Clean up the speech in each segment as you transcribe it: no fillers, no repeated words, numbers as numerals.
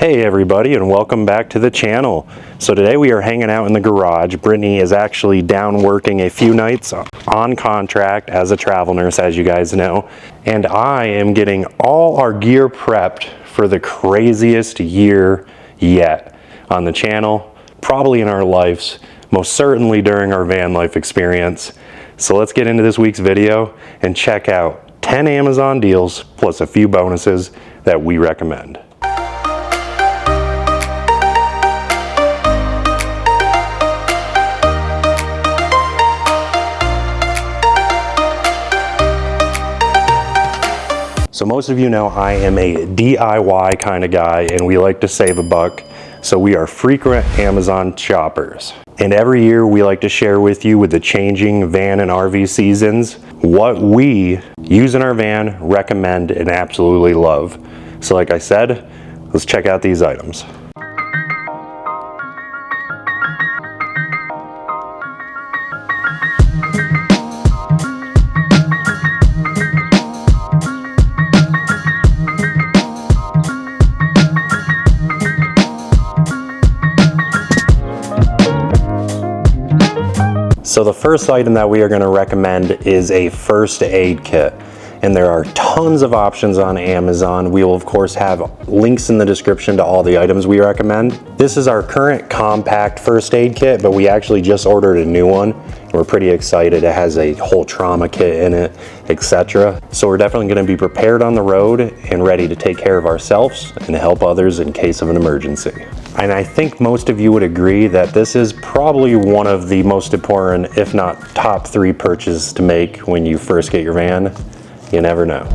Hey everybody, and welcome back to the channel. So today we are hanging out in the garage. Brittany is actually down working a few nights on contract as a travel nurse, as you guys know. And I am getting all our gear prepped for the craziest year yet on the channel, probably in our lives, most certainly during our van life experience. So let's get into this week's video and check out 10 Amazon deals plus a few bonuses that we recommend. So most of you know I am a DIY kind of guy and we like to save a buck. So we are frequent Amazon shoppers. And every year we like to share with you, with the changing van and RV seasons, what we use in our van, recommend, and absolutely love. So like I said, let's check out these items. So the first item that we are going to recommend is a first aid kit. And there are tons of options on Amazon. We will of course have links in the description to all the items we recommend. This is our current compact first aid kit, but we actually just ordered a new one. We're pretty excited. It has a whole trauma kit in it, etc. So we're definitely going to be prepared on the road and ready to take care of ourselves and help others in case of an emergency. And I think most of you would agree that this is probably one of the most important, if not top 3 purchases to make when you first get your van. You never know.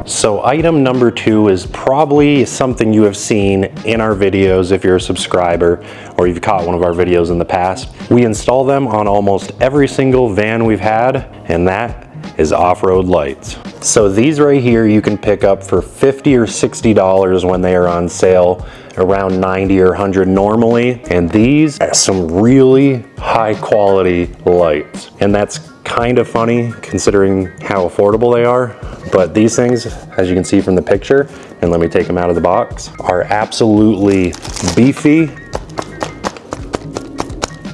So item number 2 is probably something you have seen in our videos if you're a subscriber or you've caught one of our videos in the past. We install them on almost every single van we've had, and that is off-road lights. So these right here you can pick up for $50 or $60 when they are on sale, around $90 or $100 normally. And these are some really high quality lights. And that's kind of funny considering how affordable they are. But these things, as you can see from the picture, and let me take them out of the box, are absolutely beefy.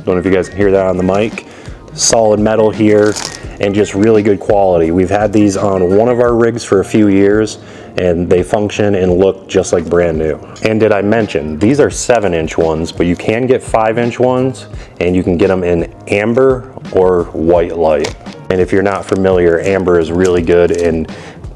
Don't know if you guys can hear that on the mic. Solid metal here, and just really good quality. We've had these on one of our rigs for a few years and they function and look just like brand new. And did I mention, these are 7-inch ones, but you can get 5-inch ones and you can get them in amber or white light. And if you're not familiar, amber is really good in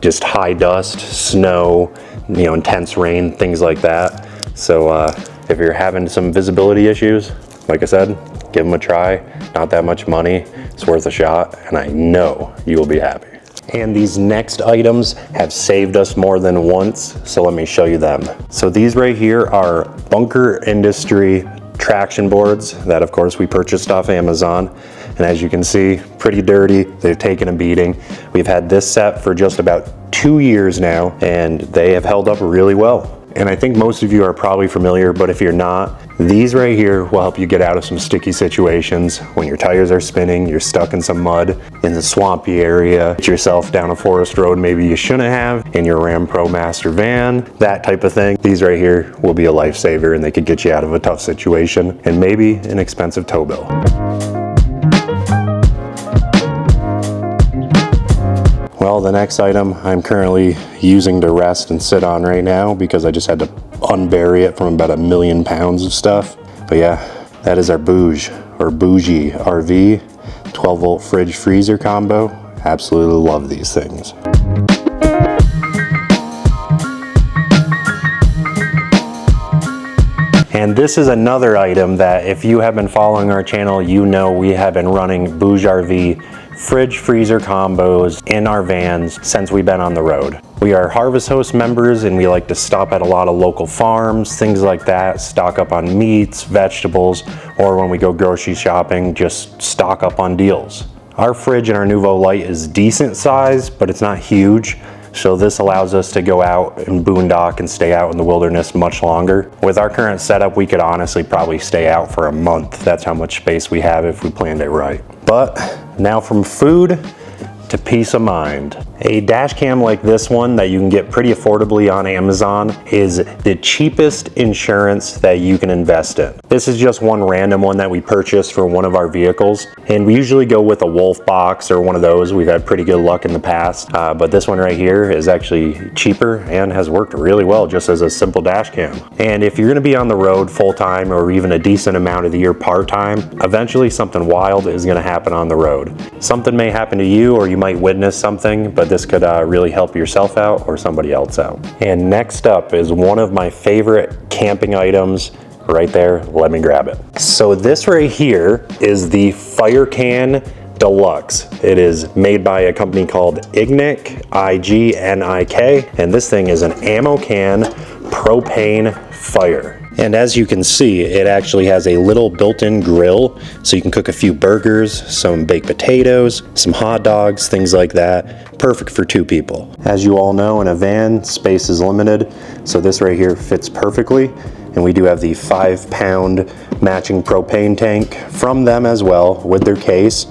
just high dust, snow, intense rain, things like that. So if you're having some visibility issues, like I said, give them a try. Not that much money, it's worth a shot, and I know you will be happy. And these next items have saved us more than once, so let me show you them. So these right here are Bunker Industry traction boards that of course we purchased off Amazon. And as you can see, pretty dirty, they've taken a beating. We've had this set for just about 2 years now, and they have held up really well. And I think most of you are probably familiar, but if you're not, these right here will help you get out of some sticky situations. When your tires are spinning, you're stuck in some mud, in the swampy area, get yourself down a forest road maybe you shouldn't have, in your Ram Pro Master van, that type of thing. These right here will be a lifesaver and they could get you out of a tough situation and maybe an expensive tow bill. Well, the next item I'm currently using to rest and sit on right now because I just had to unbury it from about 1,000,000 pounds of stuff. But yeah, that is our Bougie RV 12-volt fridge freezer combo. Absolutely love these things. And this is another item that if you have been following our channel, you know we have been running Bougie RV fridge freezer combos in our vans since we've been on the road. We are Harvest Host members and we like to stop at a lot of local farms, things like that, stock up on meats, vegetables, or when we go grocery shopping, just stock up on deals. Our fridge in our Noovo Lite is decent size, but it's not huge. So this allows us to go out and boondock and stay out in the wilderness much longer. With our current setup, we could honestly probably stay out for a month. That's how much space we have if we planned it right. But now from food to peace of mind. A dash cam like this one that you can get pretty affordably on Amazon is the cheapest insurance that you can invest in. This is just one random one that we purchased for one of our vehicles, and we usually go with a Wolf box or one of those. We've had pretty good luck in the past, but this one right here is actually cheaper and has worked really well just as a simple dash cam. And if you're going to be on the road full-time or even a decent amount of the year part-time, eventually something wild is going to happen on the road. Something may happen to you, or you might witness something, but this could really help yourself out or somebody else out. And next up is one of my favorite camping items right there. Let me grab it. So this right here is the FireCan Deluxe. It is made by a company called Ignik, I-G-N-I-K, and this thing is an ammo can propane fire. And as you can see, it actually has a little built-in grill, so you can cook a few burgers, some baked potatoes, some hot dogs, things like that. Perfect for 2 people. As you all know, in a van, space is limited, so this right here fits perfectly. And we do have the 5-pound matching propane tank from them as well with their case.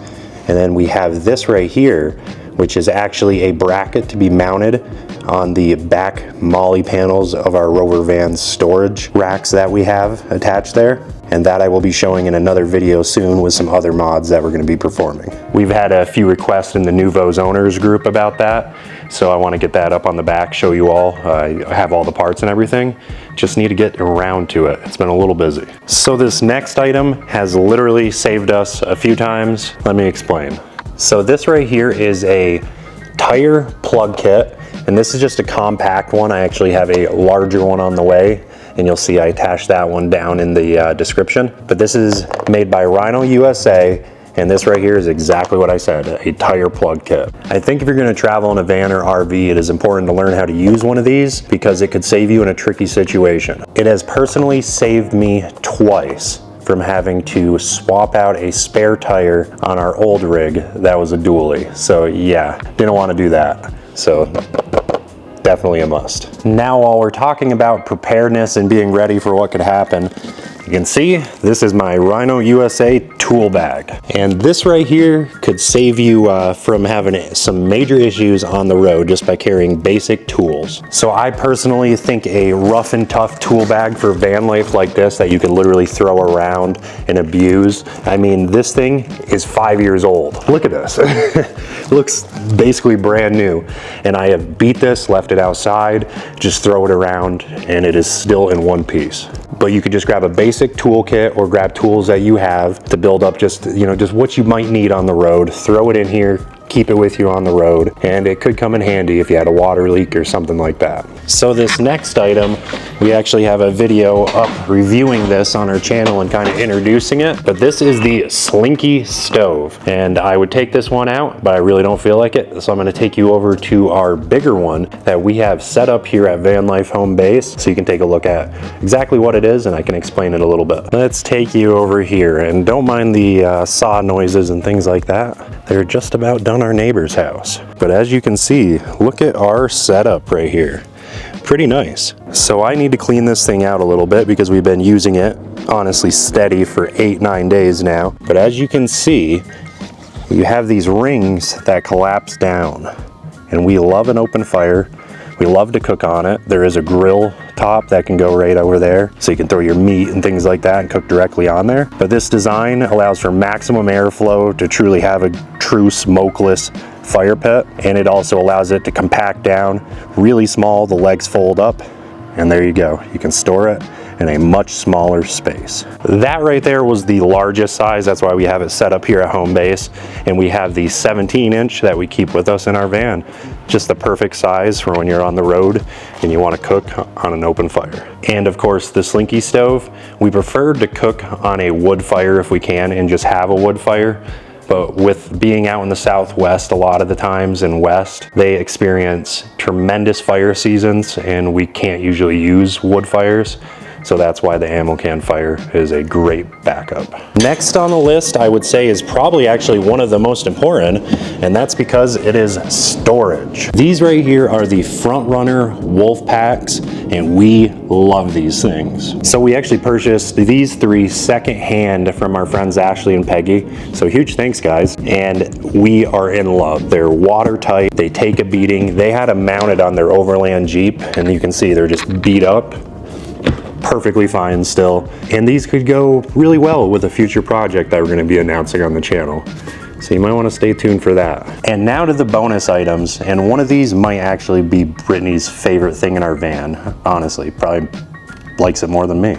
And then we have this right here, which is actually a bracket to be mounted on the back molly panels of our Rover van storage racks that we have attached there. And that I will be showing in another video soon with some other mods that we're going to be performing. We've had a few requests in the Noovo's owners group about that, so I want to get that up on the back, show you all. I have all the parts and everything. Just need to get around to it. It's been a little busy. So this next item has literally saved us a few times. Let me explain. So this right here is a tire plug kit, and this is just a compact one. I actually have a larger one on the way, and you'll see I attached that one down in the description. But this is made by Rhino USA, and this right here is exactly what I said, a tire plug kit. I think if you're gonna travel in a van or RV, it is important to learn how to use one of these because it could save you in a tricky situation. It has personally saved me twice from having to swap out a spare tire on our old rig that was a dually. So yeah, didn't want to do that. So definitely a must. Now, while we're talking about preparedness and being ready for what could happen, you can see this is my Rhino USA tool bag. And this right here could save you from having some major issues on the road just by carrying basic tools. So I personally think a rough and tough tool bag for van life like this that you can literally throw around and abuse. I mean, this thing is 5 years old. Look at this. It looks basically brand new. And I have beat this, left it outside, just throw it around, and it is still in one piece. But you could just grab a basic toolkit or grab tools that you have to build up just what you might need on the road, throw it in here, keep it with you on the road, and it could come in handy if you had a water leak or something like that. So this next item, we actually have a video up reviewing this on our channel and kind of introducing it, but this is the Slinky stove, and I would take this one out, but I really don't feel like it, so I'm going to take you over to our bigger one that we have set up here at Vanlife Home Base, so you can take a look at exactly what it is, and I can explain it a little bit. Let's take you over here, and don't mind the saw noises and things like that. They're just about done our neighbor's house. But as you can see, look at our setup right here. Pretty nice. So I need to clean this thing out a little bit because we've been using it honestly steady for 8-9 days now. But as you can see, you have these rings that collapse down, and we love an open fire. We love to cook on it. There is a grill top that can go right over there, so you can throw your meat and things like that and cook directly on there. But this design allows for maximum airflow to truly have a true smokeless fire pit, and it also allows it to compact down really small. The legs fold up, and there you go. You can store it in a much smaller space. That right there was the largest size. That's why we have it set up here at home base, and we have the 17-inch that we keep with us in our van. Just the perfect size for when you're on the road and you want to cook on an open fire. And of course, the Slinky stove, we prefer to cook on a wood fire if we can and just have a wood fire. But with being out in the Southwest a lot of the times and West, they experience tremendous fire seasons, and we can't usually use wood fires. So that's why the ammo can fire is a great backup. Next on the list, I would say, is probably actually one of the most important, and that's because it is storage. These right here are the Front Runner Wolf Packs, and we love these things. So we actually purchased these 3 secondhand from our friends Ashley and Peggy. So huge thanks, guys. And we are in love. They're watertight, they take a beating. They had them mounted on their Overland Jeep, and you can see they're just beat up. Perfectly fine still. And these could go really well with a future project that we're gonna be announcing on the channel. So you might want to stay tuned for that. And now to the bonus items, and one of these might actually be Brittany's favorite thing in our van. Honestly, probably likes it more than me.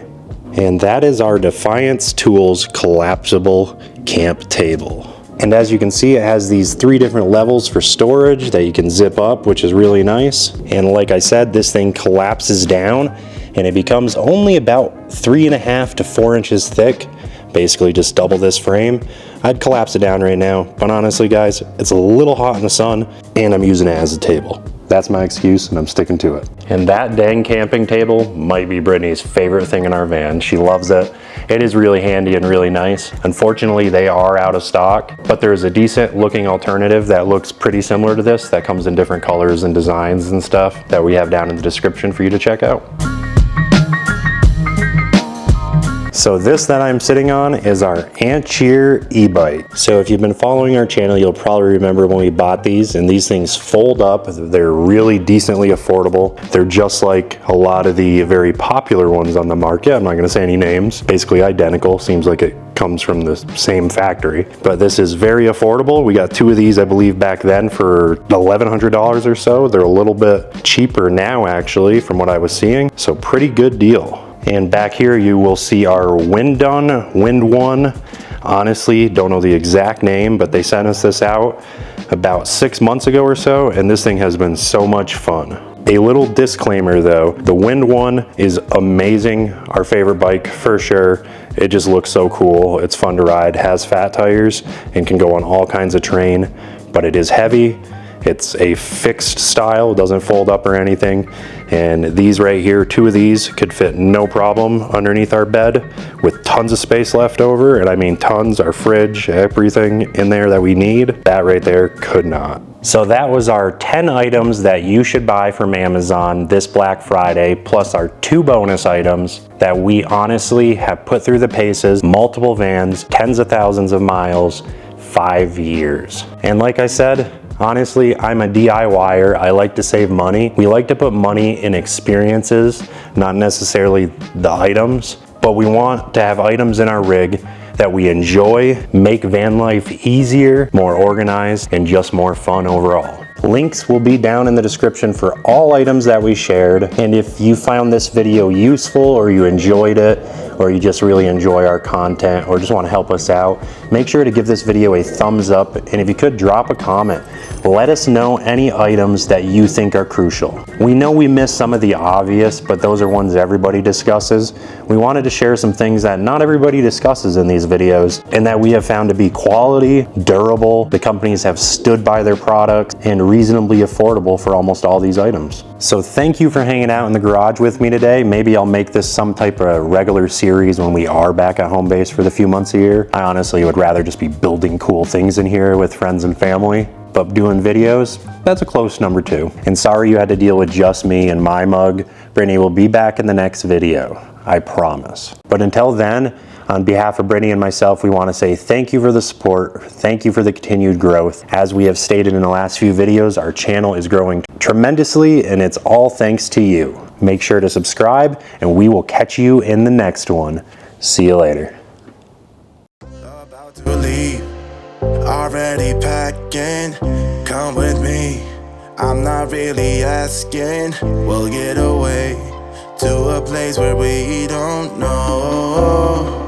And that is our Defiance Tools collapsible camp table. And as you can see, it has these 3 different levels for storage that you can zip up, which is really nice. And like I said, this thing collapses down and it becomes only about 3.5 to 4 inches thick. Basically just double this frame. I'd collapse it down right now, but honestly guys, it's a little hot in the sun and I'm using it as a table. That's my excuse and I'm sticking to it. And that dang camping table might be Brittany's favorite thing in our van. She loves it. It is really handy and really nice. Unfortunately, they are out of stock, but there is a decent looking alternative that looks pretty similar to this that comes in different colors and designs and stuff that we have down in the description for you to check out. So this that I'm sitting on is our Ancheer e-bike. So if you've been following our channel, you'll probably remember when we bought these, and these things fold up. They're really decently affordable. They're just like a lot of the very popular ones on the market. I'm not gonna say any names. Basically identical. Seems like it comes from the same factory. But this is very affordable. We got 2 of these, I believe, back then for $1,100 or so. They're a little bit cheaper now, actually, from what I was seeing. So pretty good deal. And back here you will see our Wind One. Honestly, don't know the exact name, but they sent us this out about 6 months ago or so, and this thing has been so much fun. A little disclaimer though, the Wind One is amazing, our favorite bike for sure. It just looks so cool, it's fun to ride, has fat tires, and can go on all kinds of terrain, but it is heavy. It's a fixed style, doesn't fold up or anything. And these right here, 2 of these could fit no problem underneath our bed with tons of space left over. And I mean tons, our fridge, everything in there that we need. That right there could not. So that was our 10 items that you should buy from Amazon this Black Friday, plus our 2 bonus items that we honestly have put through the paces, multiple vans, tens of thousands of miles, 5 years. And like I said, honestly, I'm a DIYer. I like to save money. We like to put money in experiences, not necessarily the items, but we want to have items in our rig that we enjoy, make van life easier, more organized, and just more fun overall. Links will be down in the description for all items that we shared. And if you found this video useful, or you enjoyed it, or you just really enjoy our content, or just want to help us out, make sure to give this video a thumbs up. And if you could, drop a comment. Let us know any items that you think are crucial. We know we missed some of the obvious, but those are ones everybody discusses. We wanted to share some things that not everybody discusses in these videos, and that we have found to be quality, durable. The companies have stood by their products, and reasonably affordable for almost all these items. So thank you for hanging out in the garage with me today. Maybe I'll make this some type of regular series when we are back at home base for the few months a year. I honestly would rather just be building cool things in here with friends and family, but doing videos, that's a close number 2. And sorry you had to deal with just me and my mug. Brittany will be back in the next video, I promise. But until then, on behalf of Brittany and myself, we want to say thank you for the support. Thank you for the continued growth. As we have stated in the last few videos, our channel is growing tremendously, and it's all thanks to you. Make sure to subscribe, and we will catch you in the next one. See you later. About to leave, already packing. Come with me, I'm not really asking. We'll get away to a place where we don't know.